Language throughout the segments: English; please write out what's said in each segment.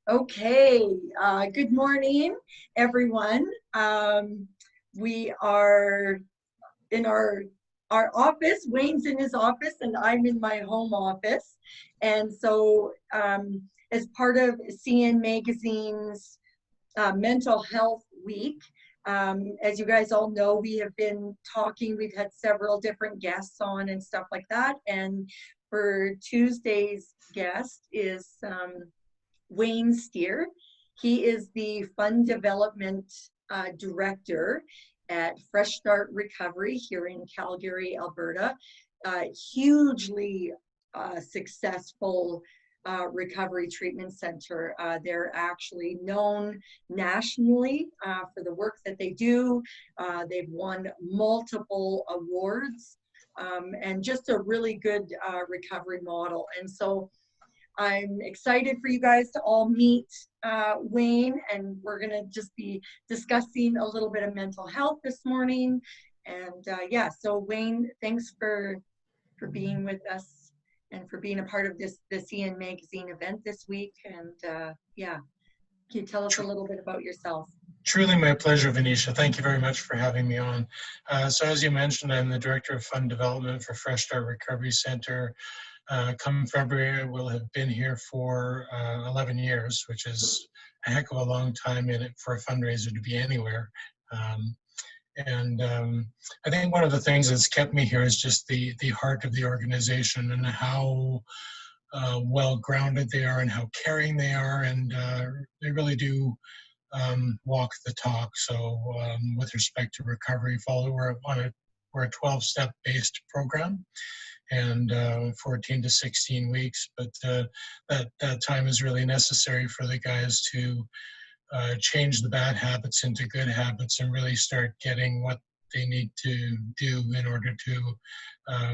Okay, good morning, everyone. We are in our office. Wayne's in his office, and I'm in my home office. And so, as part of CN Magazine's Mental Health Week, as you guys all know, we have been talking. We've had several different guests on and stuff like that. And for Tuesday's guest is Wayne Steer. He is the Fund Development Director at Fresh Start Recovery here in Calgary, Alberta. Hugely successful recovery treatment center. They're actually known nationally for the work that they do. They've won multiple awards and just a really good recovery model. And so I'm excited for you guys to all meet Wayne, and we're going to just be discussing a little bit of mental health this morning. And yeah, so Wayne, thanks for being with us and for being a part of the CN Magazine event this week. And yeah, can you tell us a little bit about yourself? Truly my pleasure, Vanisha. Thank you very much for having me on. So as you mentioned, I'm the Director of Fund Development for Fresh Start Recovery Center. Come February, we'll have been here for 11 years, which is a heck of a long time in it for a fundraiser to be anywhere. I think one of the things that's kept me here is just the heart of the organization and how well-grounded they are and how caring they are, and they really do walk the talk. So with respect to recovery, we're a 12-step based program, and 14 to 16 weeks. But that time is really necessary for the guys to change the bad habits into good habits and really start getting what they need to do in order to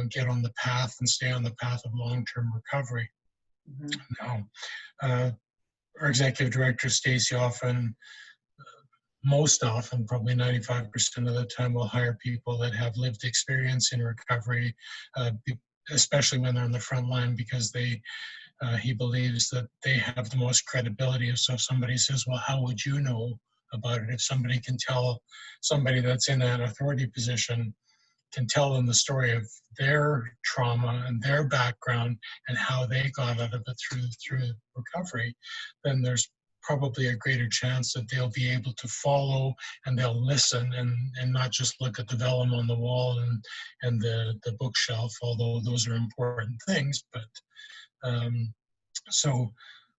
get on the path and stay on the path of long-term recovery. Mm-hmm. Now, our executive director, Stacy, most often, probably 95% of the time, will hire people that have lived experience in recovery, especially when they're on the front line, because he believes that they have the most credibility. So if somebody says, well, how would you know about it? If somebody can tell somebody that's in that authority position, can tell them the story of their trauma and their background and how they got out of it through recovery, then there's probably a greater chance that they'll be able to follow and they'll listen and not just look at the vellum on the wall and the bookshelf, although those are important things. But so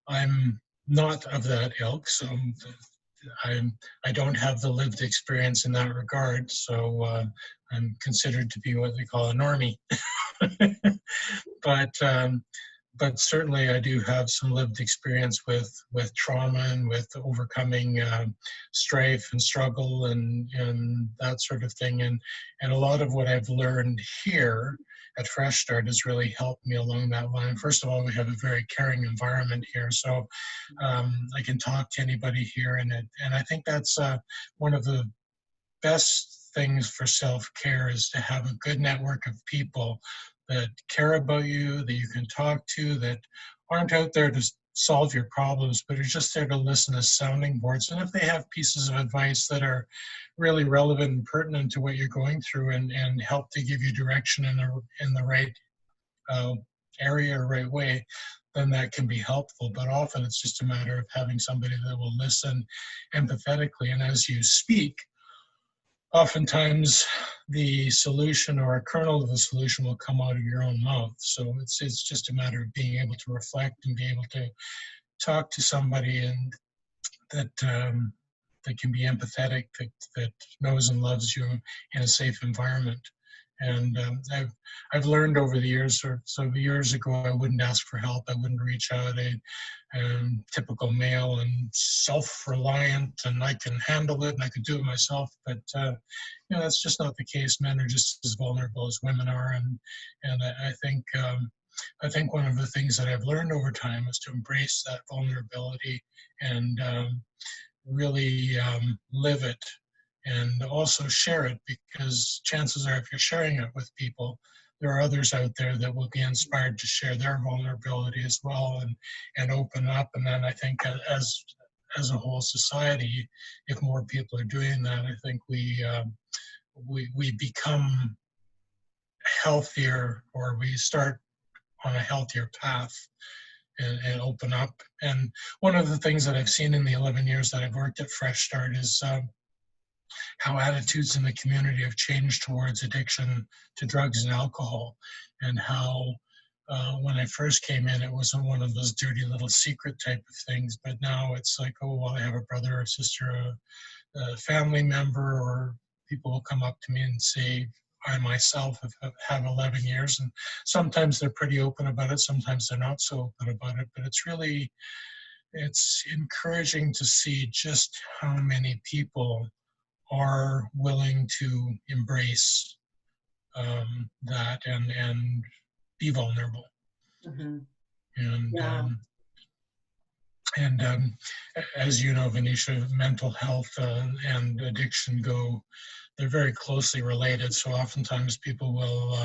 I'm not of that ilk, so I don't have the lived experience in that regard, so I'm considered to be what they call a normie. But certainly I do have some lived experience with trauma and with overcoming strife and struggle and that sort of thing. And a lot of what I've learned here at Fresh Start has really helped me along that line. First of all, we have a very caring environment here, so I can talk to anybody here, and I think that's one of the best things for self-care, is to have a good network of people that care about you, that you can talk to, that aren't out there to solve your problems, but are just there to listen as sounding boards. And if they have pieces of advice that are really relevant and pertinent to what you're going through and help to give you direction in the right area or right way, then that can be helpful. But often it's just a matter of having somebody that will listen empathetically. And as you speak, oftentimes the solution or a kernel of the solution will come out of your own mouth. So it's just a matter of being able to reflect and be able to talk to somebody and that can be empathetic, that knows and loves you in a safe environment. And I've learned over the years, so years ago, I wouldn't ask for help. I wouldn't reach out. I'm typical male and self-reliant, and I can handle it and I can do it myself. But that's just not the case. Men are just as vulnerable as women are, and I think one of the things that I've learned over time is to embrace that vulnerability and really live it. And also share it, because chances are if you're sharing it with people, there are others out there that will be inspired to share their vulnerability as well, and open up. And then I think as a whole society, if more people are doing that, I think we become healthier, or we start on a healthier path, and open up. And one of the things that I've seen in the 11 years that I've worked at Fresh Start is how attitudes in the community have changed towards addiction to drugs and alcohol, and how when I first came in, it wasn't one of those dirty little secret type of things, but now it's like, oh, well, I have a brother or sister, a family member, or people will come up to me and say, I myself have 11 years, and sometimes they're pretty open about it, sometimes they're not so open about it, but it's encouraging to see just how many people are willing to embrace that, and be vulnerable. Mm-hmm. And Yeah. And as you know, Vanisha, mental health and addiction they're very closely related. So oftentimes people will,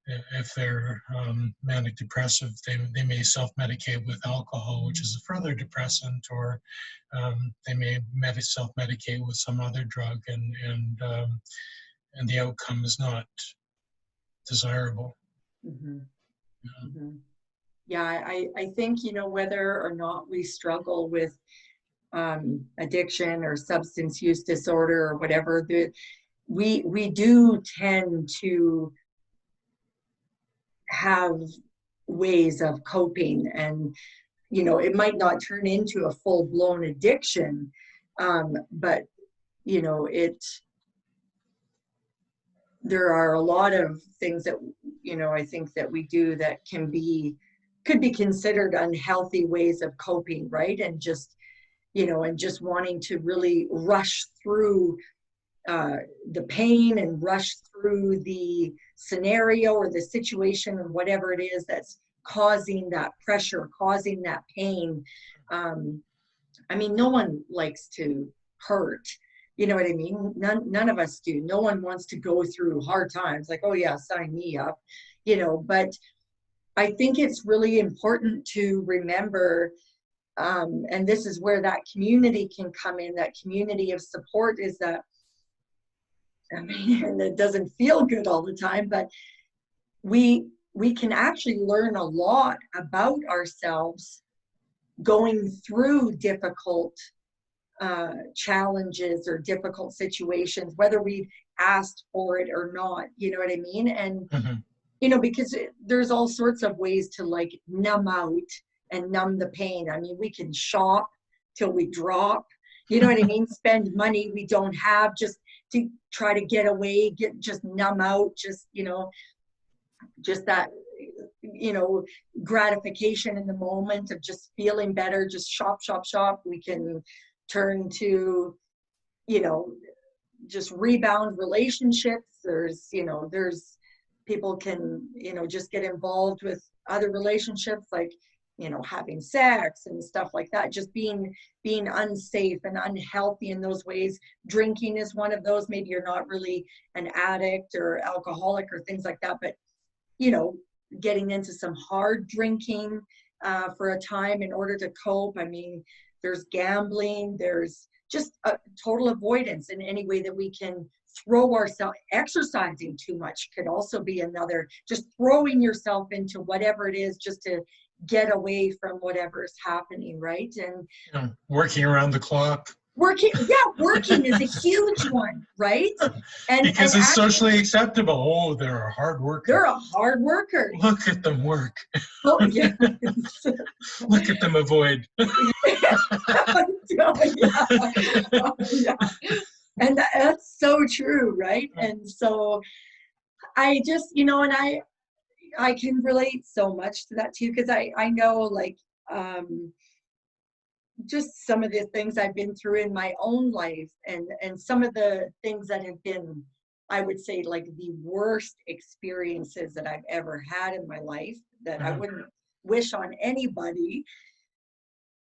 if they're manic depressive, they may self-medicate with alcohol, which is a further depressant, or they may self-medicate with some other drug, and the outcome is not desirable. Mm-hmm. Yeah. Mm-hmm. Yeah, I think, whether or not we struggle with addiction or substance use disorder or whatever, we do tend to have ways of coping, and it might not turn into a full-blown addiction, but there are a lot of things that I think that we do that could be considered unhealthy ways of coping, right? And just wanting to really rush through the pain and rush through the scenario or the situation or whatever it is that's causing that pressure, causing that pain. I mean, no one likes to hurt. You know what I mean? None of us do. No one wants to go through hard times. Like, oh yeah, sign me up. But I think it's really important to remember, and this is where that community can come in. That community of support is that. I mean, and it doesn't feel good all the time, but we can actually learn a lot about ourselves going through difficult challenges or difficult situations, whether we've asked for it or not. You know what I mean? And because there's all sorts of ways to like numb out and numb the pain. I mean, we can shop till we drop. You know what I mean? Spend money we don't have just to try to get away, just numb out, just that gratification in the moment of just feeling better. Just shop. We can turn to just rebound relationships. There's people can just get involved with other relationships, like having sex and stuff like that, just being unsafe and unhealthy in those ways. Drinking is one of those. Maybe you're not really an addict or alcoholic or things like that, but getting into some hard drinking for a time in order to cope. I mean, there's gambling, there's just a total avoidance in any way that we can throw ourselves. Exercising too much could also be another, just throwing yourself into whatever it is just to get away from whatever's happening, right? And working around the clock. Working is a huge one, right? And because it's socially acceptable. Oh, they're a hard worker. They're a hard worker. Look at them work. Oh, yeah. Look at them avoid. Yeah. And that's so true, right? And so I just, and I can relate so much to that too, because I know, like, just some of the things I've been through in my own life, and some of the things that have been, I would say, like the worst experiences that I've ever had in my life that I wouldn't wish on anybody,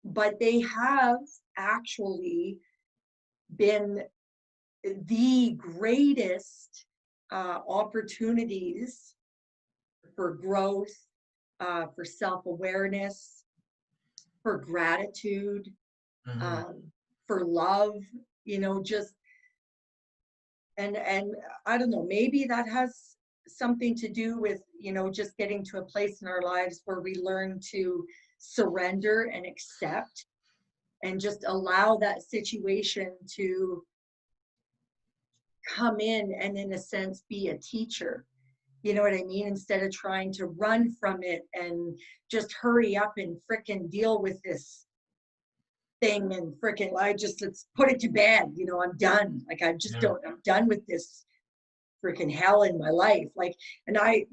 but they have actually been the greatest opportunities for growth, for self-awareness, for gratitude, for love, just, and I don't know, maybe that has something to do with, just getting to a place in our lives where we learn to surrender and accept and just allow that situation to come in and, in a sense, be a teacher. You know what I mean? Instead of trying to run from it and just hurry up and frickin' deal with this thing and frickin' let's put it to bed. I'm done. Like, I'm done with this frickin' hell in my life. Like, and I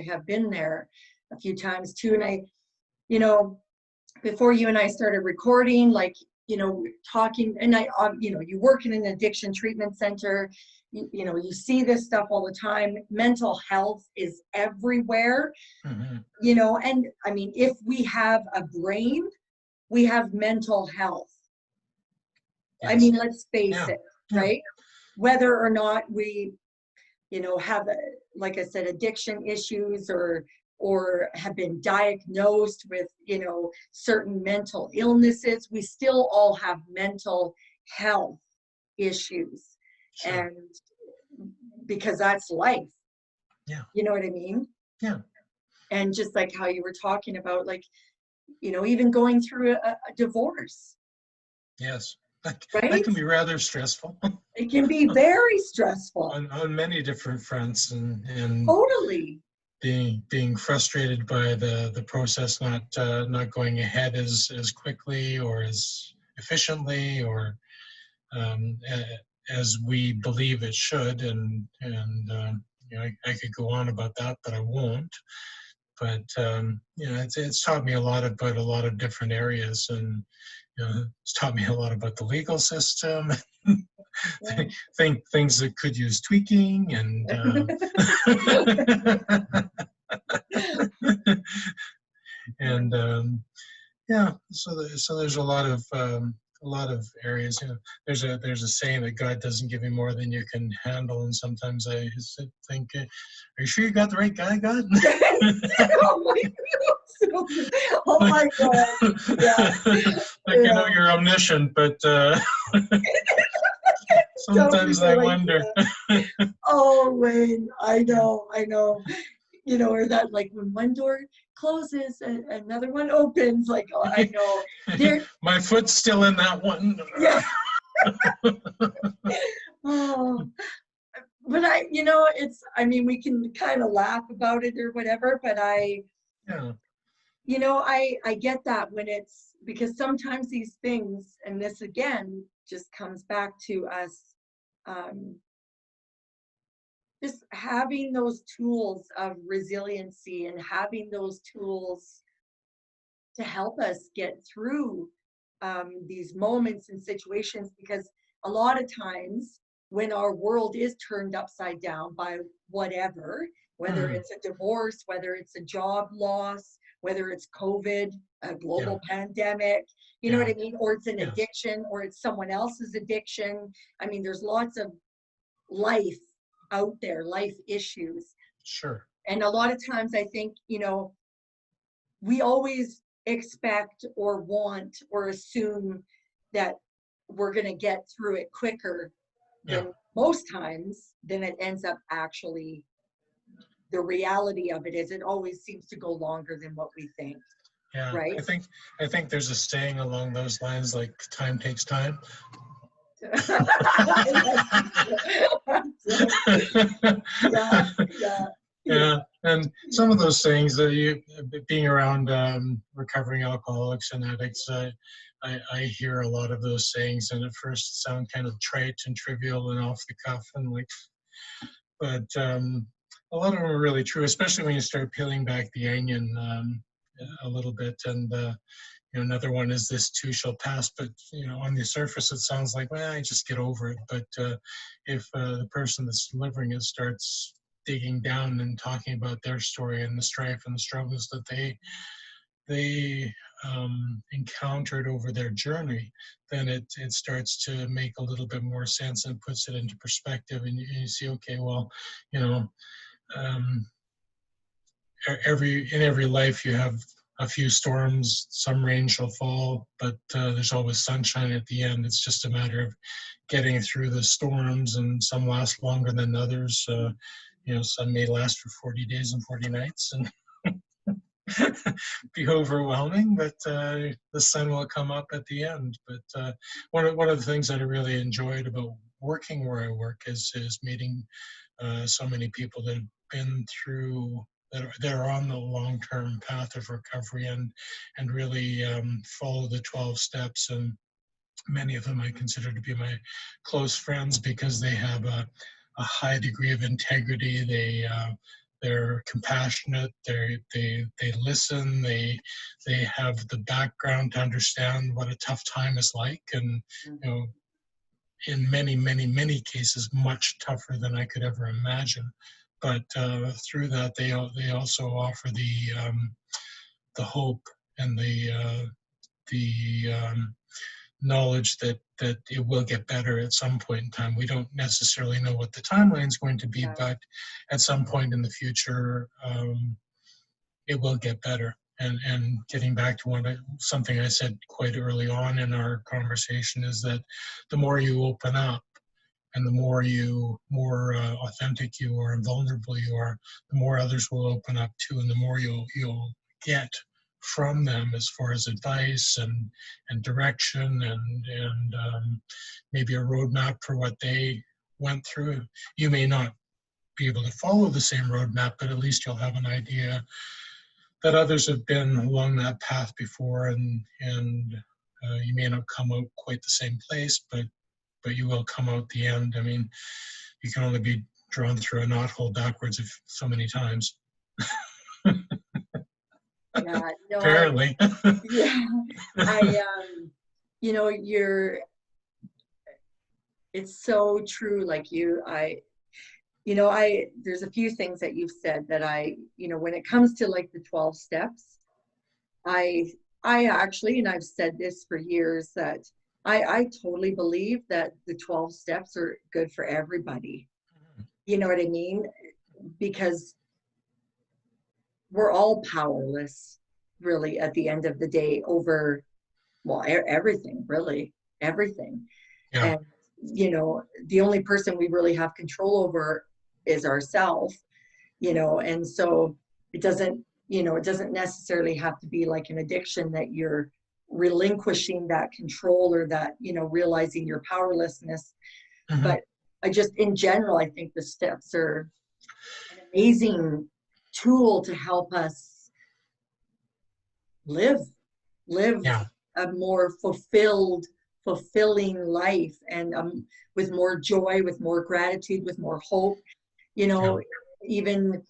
have been there a few times too. And before you and I started recording, like, talking, and you work in an addiction treatment center, you see this stuff all the time. Mental health is everywhere, and I mean, if we have a brain, we have mental health. Yes. I mean, let's face it, right? Whether or not we, have, like I said, addiction issues or have been diagnosed with, certain mental illnesses, we still all have mental health issues. Sure. And because that's life. Yeah. You know what I mean? Yeah. And just like how you were talking about, like, even going through a divorce. Yes. Right? That can be rather stressful. It can be very stressful. On many different fronts, and totally. Being frustrated by the process not going ahead as quickly or as efficiently or as we believe it should, and I could go on about that, but I won't. But it's taught me a lot about a lot of different areas, and it's taught me a lot about the legal system. Things that could use tweaking, and and so there's a lot of areas. There's a saying that God doesn't give you more than you can handle, and sometimes I think, are you sure you got the right guy, God? Oh my God! Yeah. Like, you're omniscient, but sometimes I wonder. Oh, Wayne, I know. Or that, like, when one door closes and another one opens, like, oh, I know. My foot's still in that one. Yeah. Oh, but we can kind of laugh about it or whatever, but I get that when it's, because sometimes these things, and this again just comes back to us, just having those tools of resiliency and having those tools to help us get through these moments and situations, because a lot of times when our world is turned upside down by whatever, whether it's a divorce, whether it's a job loss, whether it's COVID, a global pandemic, you know what I mean? Or it's an addiction, or it's someone else's addiction. I mean, there's lots of life out there, life issues. Sure. And a lot of times I think, we always expect or want or assume that we're going to get through it quicker than most times, then it ends up actually, the reality of it is it always seems to go longer than what we think. Yeah. Right. I think there's a saying along those lines, like, time takes time. Yeah, and some of those things that being around recovering alcoholics and addicts, I hear a lot of those sayings, and at first sound kind of trite and trivial and off the cuff, and like, but a lot of them are really true, especially when you start peeling back the onion a little bit. And another one is, this too shall pass, but on the surface it sounds like, well, I just get over it. But if the person that's delivering it starts digging down and talking about their story and the strife and the struggles that they encountered over their journey, then it starts to make a little bit more sense and puts it into perspective, and you see, okay, well, in every life you have a few storms, some rain shall fall, but there's always sunshine at the end. It's just a matter of getting through the storms, and some last longer than others. Some may last for 40 days and 40 nights and be overwhelming, but the sun will come up at the end. But one of the things that I really enjoyed about working where I work is meeting so many people that have been through, that are on the long-term path of recovery and really follow the 12 steps. And many of them I consider to be my close friends because they have a high degree of integrity. They're compassionate. They listen. They have the background to understand what a tough time is like, and in many, many, many cases, much tougher than I could ever imagine. But through that, they also offer the hope and the knowledge that it will get better at some point in time. We don't necessarily know what the timeline is going to be, but at some point in the future, it will get better. And getting back to something I said quite early on in our conversation is that the more you open up and the more authentic you are and vulnerable you are, the more others will open up too, and the more you'll get from them as far as advice and direction and maybe a roadmap for what they went through. You may not be able to follow the same roadmap, but at least you'll have an idea that others have been along that path before, and you may not come out quite the same place, but you will come out the end. I mean, you can only be drawn through a knothole backwards so many times. Yeah, no, apparently. It's so true. Like there's a few things that you've said that when it comes to like the 12 steps, I actually, and I've said this for years, that I totally believe that the 12 steps are good for everybody. You know what I mean? Because we're all powerless, really, at the end of the day over, well, everything, really, everything. Yeah. And, the only person we really have control over is ourselves, and so it doesn't necessarily have to be like an addiction that you're relinquishing that control or that, realizing your powerlessness. Mm-hmm. But in general, I think the steps are an amazing tool to help us live a more fulfilling life, and with more joy, with more gratitude, with more hope, even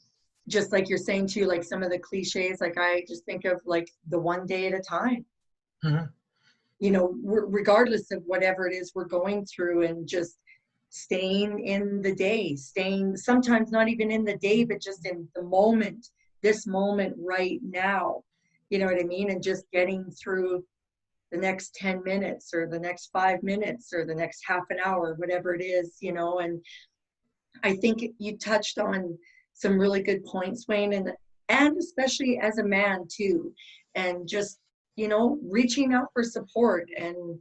just like you're saying too, like some of the cliches, like I just think of like the one day at a time. Mm-hmm. Regardless of whatever it is we're going through, and just staying in the day, sometimes not even in the day, but just in the moment, this moment right now, you know what I mean? And just getting through the next 10 minutes or the next 5 minutes or the next half an hour, whatever it is, and I think you touched on some really good points, Wayne, and especially as a man too, and just, reaching out for support and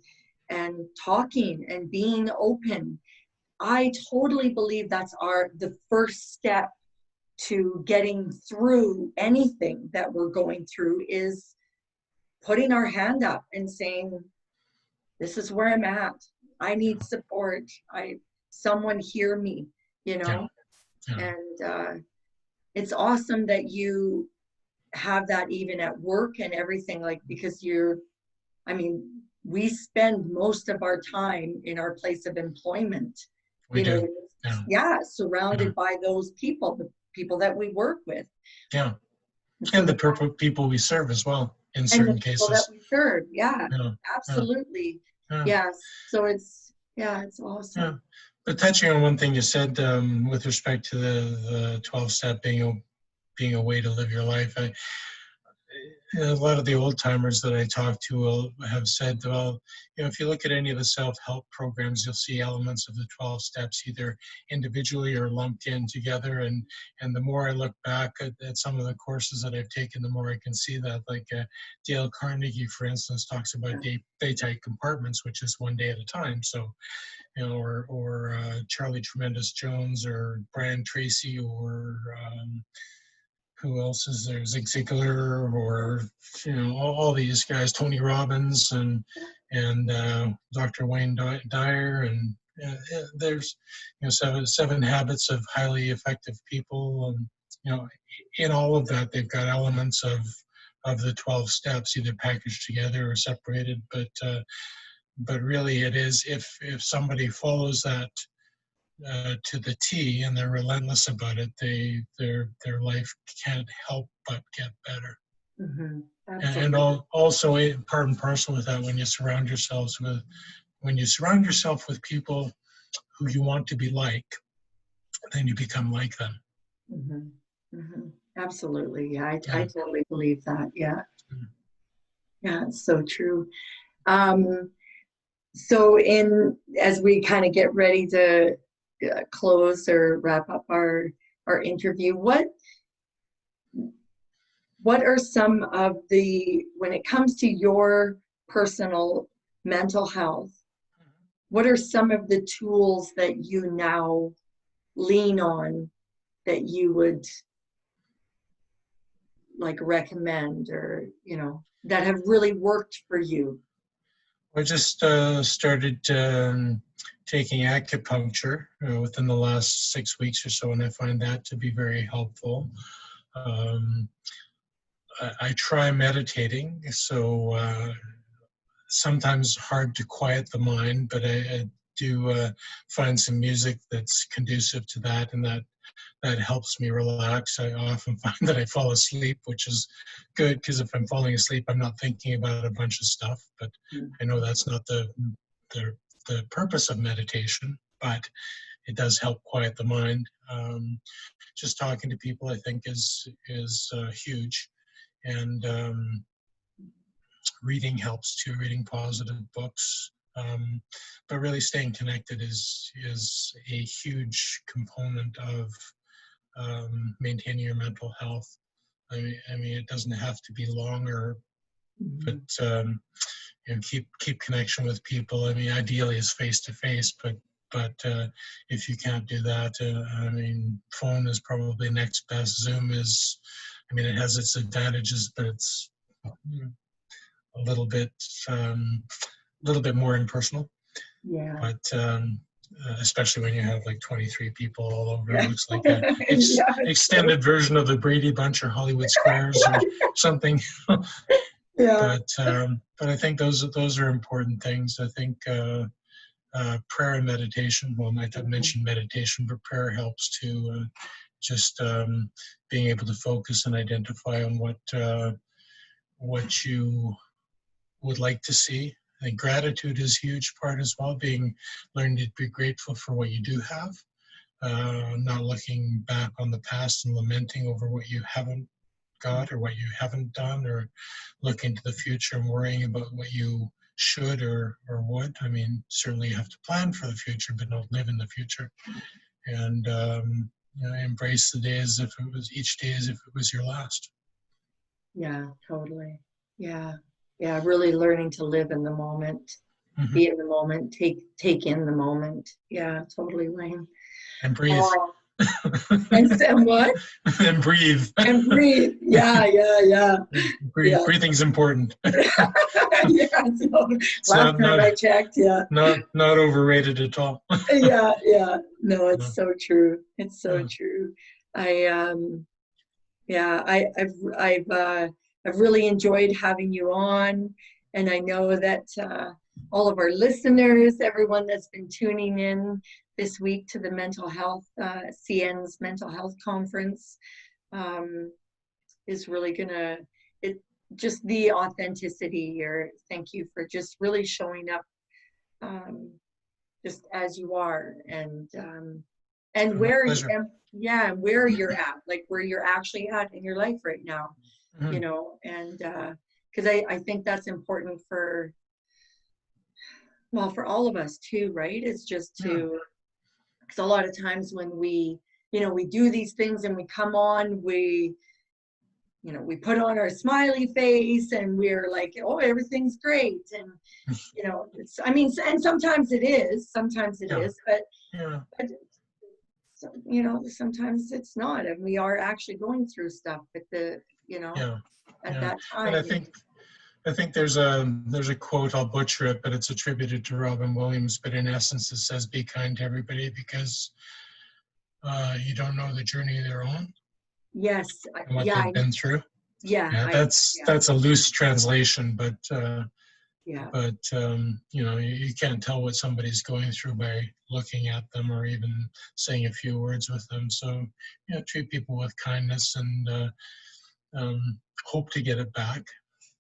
talking and being open. I totally believe that's the first step to getting through anything that we're going through, is putting our hand up and saying, this is where I'm at. I need support. Someone hear me, Yeah. And it's awesome that you have that even at work and everything, like, because we spend most of our time in our place of employment, We do. Surrounded by those people, the people that we work with. Yeah. And the people we serve as well, in certain cases. That we serve. Yeah. Absolutely. Yes. So it's awesome. Yeah. But touching on one thing you said, with respect to the 12-step being a way to live your life, a lot of the old timers that I talk to will have said, well, if you look at any of the self-help programs, you'll see elements of the 12 steps either individually or lumped in together. And the more I look back at some of the courses that I've taken, the more I can see that. Like Dale Carnegie, for instance, talks about day-type compartments, which is one day at a time. So, or Charlie Tremendous Jones or Brian Tracy or who else is there? Zig Ziglar, or all these guys, Tony Robbins, and Dr. Wayne Dyer, and there's seven habits of highly effective people, and in all of that they've got elements of the 12 steps, either packaged together or separated. But really, it is if somebody follows that to the T, and they're relentless about it, their life can't help but get better. Mm-hmm. And also part and parcel with that, when you surround yourself with people who you want to be like, then you become like them. Mm-hmm. Mm-hmm. Absolutely. Yeah, I totally believe that. Yeah. Mm-hmm. Yeah, it's so true. So as we kind of get ready to close or wrap up our interview, what are some of when it comes to your personal mental health, what are some of the tools that you now lean on that you would like recommend, or that have really worked for you? I just started taking acupuncture within the last 6 weeks or so, and I find that to be very helpful. I try meditating, so sometimes hard to quiet the mind, but I do find some music that's conducive to that, and that helps me relax. I often find that I fall asleep, which is good, because if I'm falling asleep, I'm not thinking about a bunch of stuff. But I know that's not the purpose of meditation, but it does help quiet the mind. Just talking to people, I think, is huge, and reading helps too. Reading positive books. But really staying connected is a huge component of maintaining your mental health. I mean, it doesn't have to be longer, but keep connection with people. I mean, ideally, it's face to face, but if you can't do that, I mean, phone is probably next best. Zoom is, I mean, it has its advantages, but it's a little bit more impersonal. Yeah. But especially when you have like 23 people all over, Yeah. it looks like an extended version of the Brady Bunch or Hollywood Squares or something. Yeah. But I think those are important things. I think prayer and meditation. Well, I might mention meditation, but prayer helps to just being able to focus and identify on what you would like to see. I think gratitude is a huge part as well, learning to be grateful for what you do have, not looking back on the past and lamenting over what you haven't got or what you haven't done, or looking to the future and worrying about what you should or would. I mean, certainly you have to plan for the future, but don't live in the future. And embrace the day as if each day as if it was your last. Yeah, totally. Yeah. Yeah, really learning to live in the moment, Mm-hmm. be in the moment, take in the moment. Yeah, totally, Wayne. And breathe. And what? And breathe. And breathe. Yeah. Breathing's important. Yeah. So last time I checked, yeah. Not overrated at all. Yeah. No, it's so true. It's so true. I've really enjoyed having you on, and I know that all of our listeners, everyone that's been tuning in this week to the mental health, CN's mental health conference, is really gonna, just the authenticity here. Thank you for just really showing up just as you are, and where you're at, like where you're actually at in your life right now. Mhm. you know, and because I think that's important for, well, for all of us too, right? It's just Yeah. to, because a lot of times when we, you know, we do these things and we come on, we, you know, we put on our smiley face and we're like, oh, everything's great. And, you know, it's, I mean, and sometimes it is, Yeah. Yeah. but so, you know, sometimes it's not. And we are actually going through stuff at the, you know, Yeah. at Yeah. that And I time. think there's a quote, I'll butcher it, but it's attributed to Robin Williams, but in essence it says, be kind to everybody because you don't know the journey they're on Yes. and what Yeah. they've been through. Yeah. Yeah, Yeah. that's a loose translation, but Yeah. you know, you can't tell what somebody's going through by looking at them or even saying a few words with them. So, you know, treat people with kindness and hope to get it back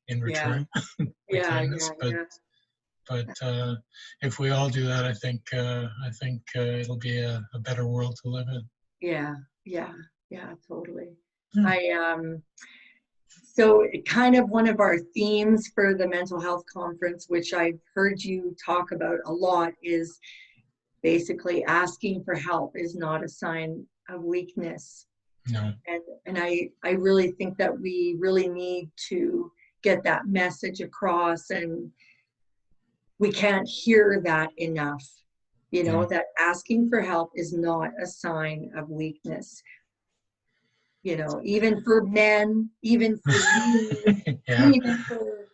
in Yeah. return, the Yeah. kindness. Yeah. But if we all do that, I think it'll be a better world to live in. Yeah. Yeah. Yeah. Totally. Hmm. So kind of one of our themes for the mental health conference, which I've heard you talk about a lot, is basically asking for help is not a sign of weakness. No. And I really think that we really need to get that message across, and we can't hear that enough, you know, No. that asking for help is not a sign of weakness. You know, even for men, even for you, Yeah. even for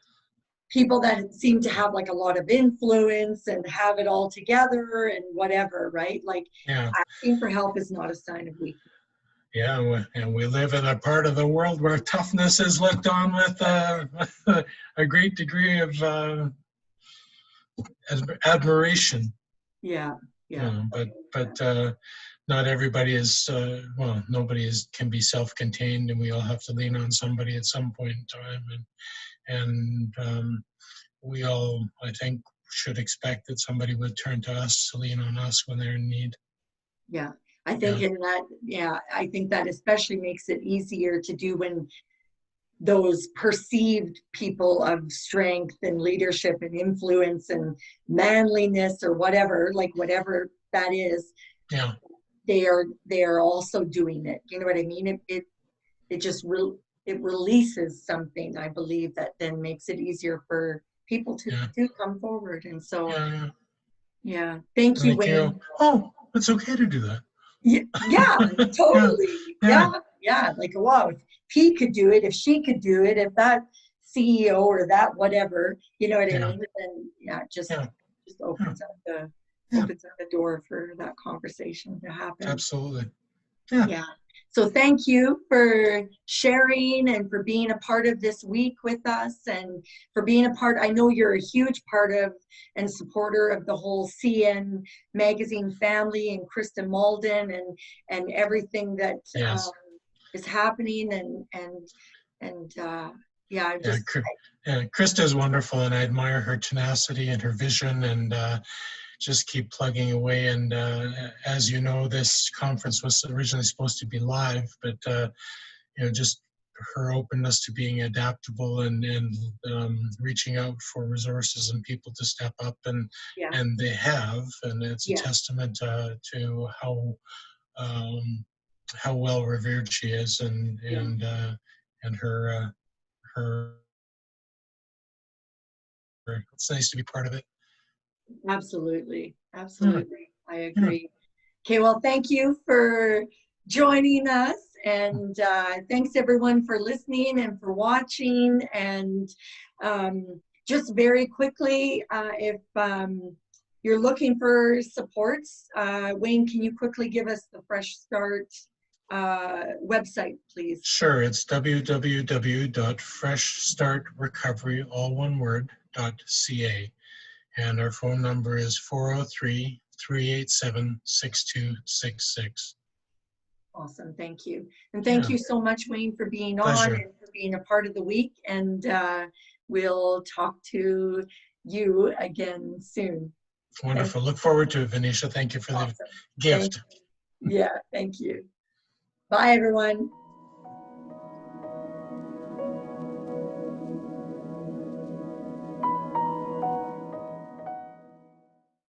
people that seem to have like a lot of influence and have it all together and whatever, right? Like Yeah. asking for help is not a sign of weakness. Yeah, and we live in a part of the world where toughness is looked on with a great degree of admiration. Yeah, You yeah. know, but not everybody is well. Nobody can be self-contained, and we all have to lean on somebody at some point in time. And we all, I think, should expect that somebody would turn to us to lean on us when they're in need. Yeah. I think Yeah, in that, yeah, I think that especially makes it easier to do when those perceived people of strength and leadership and influence and manliness or whatever, like whatever that is, yeah, they are also doing it. You know what I mean? It just it releases something, I believe, that then makes it easier for people yeah, to come forward. And so, yeah, yeah. yeah, thank And you, they can Wayne. go, oh, it's okay to do that. Yeah, yeah, Yeah, totally. yeah, Yeah, yeah. Like, wow, if he could do it, if she could do it, if that CEO or that whatever, you know what I yeah, mean? Then yeah, yeah, just yeah, yeah. opens up the door for that conversation to happen. Absolutely. Yeah. Yeah. So thank you for sharing and for being a part of this week with us and for being a part. I know you're a huge part of and supporter of the whole CN magazine family and Krista Malden and everything that Yes. is happening and yeah, I Yeah. just Yeah. Krista is wonderful, and I admire her tenacity and her vision, and just keep plugging away. And as you know, this conference was originally supposed to be live, but you know, just her openness to being adaptable and reaching out for resources and people to step up, yeah, and they have, and it's a yeah, testament to um, how well revered she is, yeah, and her. It's nice to be part of it. absolutely, Yeah, absolutely. I yeah. agree. Okay, well, thank you for joining us. And thanks everyone for listening and for watching. And just very quickly, if you're looking for supports, Wayne, can you quickly give us the Fresh Start website, please? Sure, it's www.freshstartrecovery, all one word, .ca. And our phone number is 403-387-6266. Awesome, thank you. And thank Yeah, you so much, Wayne, for being on pleasure. and for being a part of the week. And we'll talk to you again soon. Wonderful. Look forward to it, Vanisha. Thank you for the Awesome. Thank gift. you. Yeah, thank you. Bye, everyone.